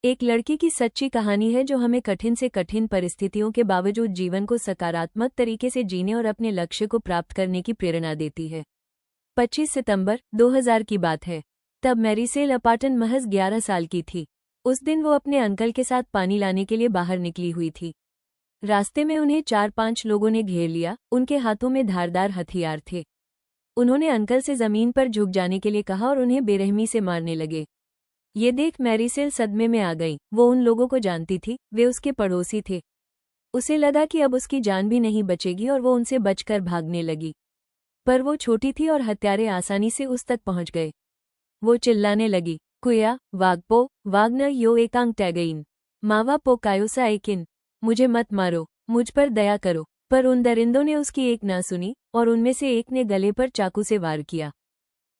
एक लड़की की सच्ची कहानी है जो हमें कठिन से कठिन परिस्थितियों के बावजूद जीवन को सकारात्मक तरीके से जीने और अपने लक्ष्य को प्राप्त करने की प्रेरणा देती है। 25 सितंबर 2000 की बात है। तब मैरीसेल अपाटन महज 11 साल की थी। उस दिन वो अपने अंकल के साथ पानी लाने के लिए बाहर निकली हुई थी। रास्ते में उन्हें 4-5 लोगों ने घेर लिया। उनके हाथों में धारदार हथियार थे। उन्होंने अंकल से जमीन पर झुक जाने के लिए कहा और उन्हें बेरहमी से मारने लगे। ये देख मैरीसेल सदमे में आ गई। वो उन लोगों को जानती थी, वे उसके पड़ोसी थे। उसे लगा कि अब उसकी जान भी नहीं बचेगी और वो उनसे बचकर भागने लगी। पर वो छोटी थी और हत्यारे आसानी से उस तक पहुंच गए। वो चिल्लाने लगी, कुया वागपो वागनर यो एकांग टैगइन मावा पो कायोसा एकिन, मुझे मत मारो, मुझ पर दया करो। पर उन दरिंदों ने उसकी एक ना सुनी और उनमें से एक ने गले पर चाकू से वार किया।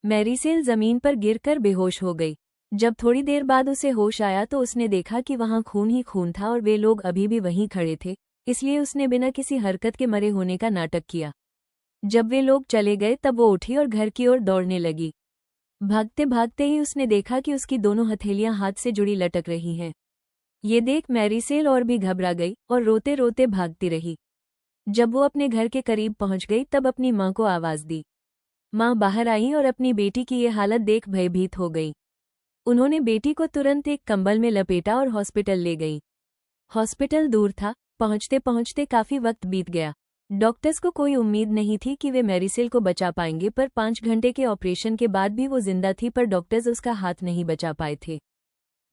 मैरीसेल जमीन पर गिरकर बेहोश हो गई। जब थोड़ी देर बाद उसे होश आया तो उसने देखा कि वहां खून ही खून था और वे लोग अभी भी वहीं खड़े थे, इसलिए उसने बिना किसी हरकत के मरे होने का नाटक किया। जब वे लोग चले गए तब वो उठी और घर की ओर दौड़ने लगी। भागते भागते ही उसने देखा कि उसकी दोनों हथेलियां हाथ से जुड़ी लटक रही हैं। ये देख मैरीसेल और भी घबरा गई और रोते रोते भागती रही। जब वो अपने घर के करीब पहुंच गई तब अपनी माँ को आवाज दी। माँ बाहर आई और अपनी बेटी की ये हालत देख भयभीत हो गई। उन्होंने बेटी को तुरंत एक कंबल में लपेटा और हॉस्पिटल ले गई। हॉस्पिटल दूर था। पहुंचते पहुंचते काफी वक्त बीत गया। डॉक्टर्स को कोई उम्मीद नहीं थी कि वे मैरीसेल को बचा पाएंगे, पर 5 घंटे के ऑपरेशन के बाद भी वो जिंदा थी, पर डॉक्टर्स उसका हाथ नहीं बचा पाए थे।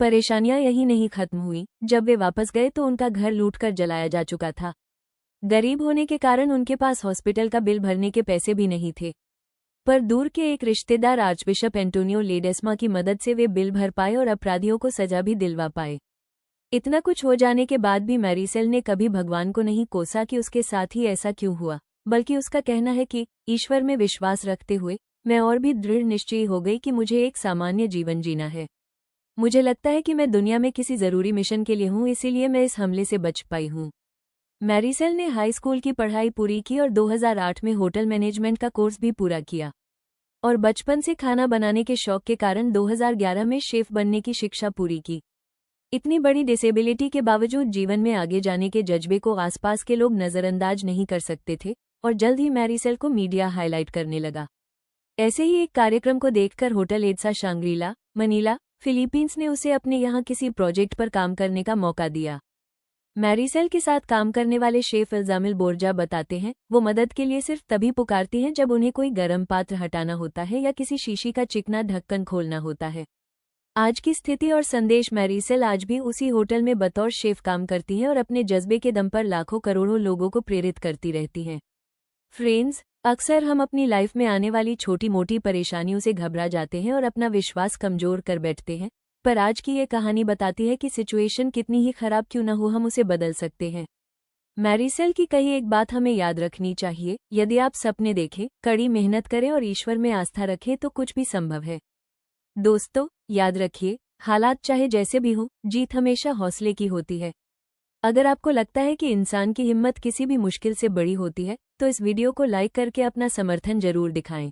परेशानियां यही नहीं खत्म हुई। जब वे वापस गए तो उनका घर लूटकर जलाया जा चुका था। गरीब होने के कारण उनके पास हॉस्पिटल का बिल भरने के पैसे भी नहीं थे। पर दूर के एक रिश्तेदार आर्चबिशप एंटोनियो लेडेस्मा की मदद से वे बिल भर पाए और अपराधियों को सजा भी दिलवा पाए। इतना कुछ हो जाने के बाद भी मैरीसेल ने कभी भगवान को नहीं कोसा कि उसके साथ ही ऐसा क्यों हुआ, बल्कि उसका कहना है कि ईश्वर में विश्वास रखते हुए मैं और भी दृढ़ निश्चयी हो गई कि मुझे एक सामान्य जीवन जीना है। मुझे लगता है कि मैं दुनिया में किसी जरूरी मिशन के लिए हूँ, इसीलिए मैं इस हमले से बच पाई हूँ। मैरीसेल ने हाई स्कूल की पढ़ाई पूरी की और 2008 में होटल मैनेजमेंट का कोर्स भी पूरा किया और बचपन से खाना बनाने के शौक के कारण 2011 में शेफ बनने की शिक्षा पूरी की। इतनी बड़ी डिसेबिलिटी के बावजूद जीवन में आगे जाने के जज्बे को आसपास के लोग नज़रअंदाज नहीं कर सकते थे और जल्द ही मैरीसेल को मीडिया हाईलाइट करने लगा। ऐसे ही एक कार्यक्रम को देखकर होटल एड्सा शांग्रीला, मनीला, फिलीपींस ने उसे अपने यहाँ किसी प्रोजेक्ट पर काम करने का मौका दिया। मैरीसेल के साथ काम करने वाले शेफ इल्जामिल बोर्जा बताते हैं, वो मदद के लिए सिर्फ तभी पुकारती हैं जब उन्हें कोई गर्म पात्र हटाना होता है या किसी शीशी का चिकना ढक्कन खोलना होता है। आज की स्थिति और संदेश। मैरीसेल आज भी उसी होटल में बतौर शेफ काम करती हैं और अपने जज्बे के दम पर लाखों करोड़ों लोगों को प्रेरित करती रहती हैं। फ्रेंड्स, अक्सर हम अपनी लाइफ में आने वाली छोटी मोटी परेशानियों से घबरा जाते हैं और अपना विश्वास कमजोर कर बैठते हैं, पर आज की ये कहानी बताती है कि सिचुएशन कितनी ही खराब क्यों न हो, हम उसे बदल सकते हैं। मैरीसेल की कही एक बात हमें याद रखनी चाहिए, यदि आप सपने देखें, कड़ी मेहनत करें और ईश्वर में आस्था रखें तो कुछ भी संभव है। दोस्तों, याद रखिए, हालात चाहे जैसे भी हो, जीत हमेशा हौसले की होती है। अगर आपको लगता है कि इंसान की हिम्मत किसी भी मुश्किल से बड़ी होती है, तो इस वीडियो को लाइक करके अपना समर्थन जरूर दिखाएं।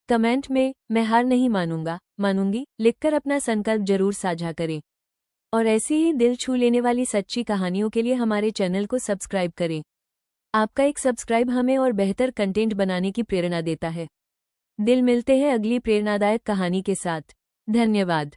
कमेंट में मैं हार नहीं मानूंगा, मानूंगी लिखकर अपना संकल्प जरूर साझा करें। और ऐसी ही दिल छू लेने वाली सच्ची कहानियों के लिए हमारे चैनल को सब्सक्राइब करें। आपका एक सब्सक्राइब हमें और बेहतर कंटेंट बनाने की प्रेरणा देता है। दिल मिलते हैं अगली प्रेरणादायक कहानी के साथ। धन्यवाद।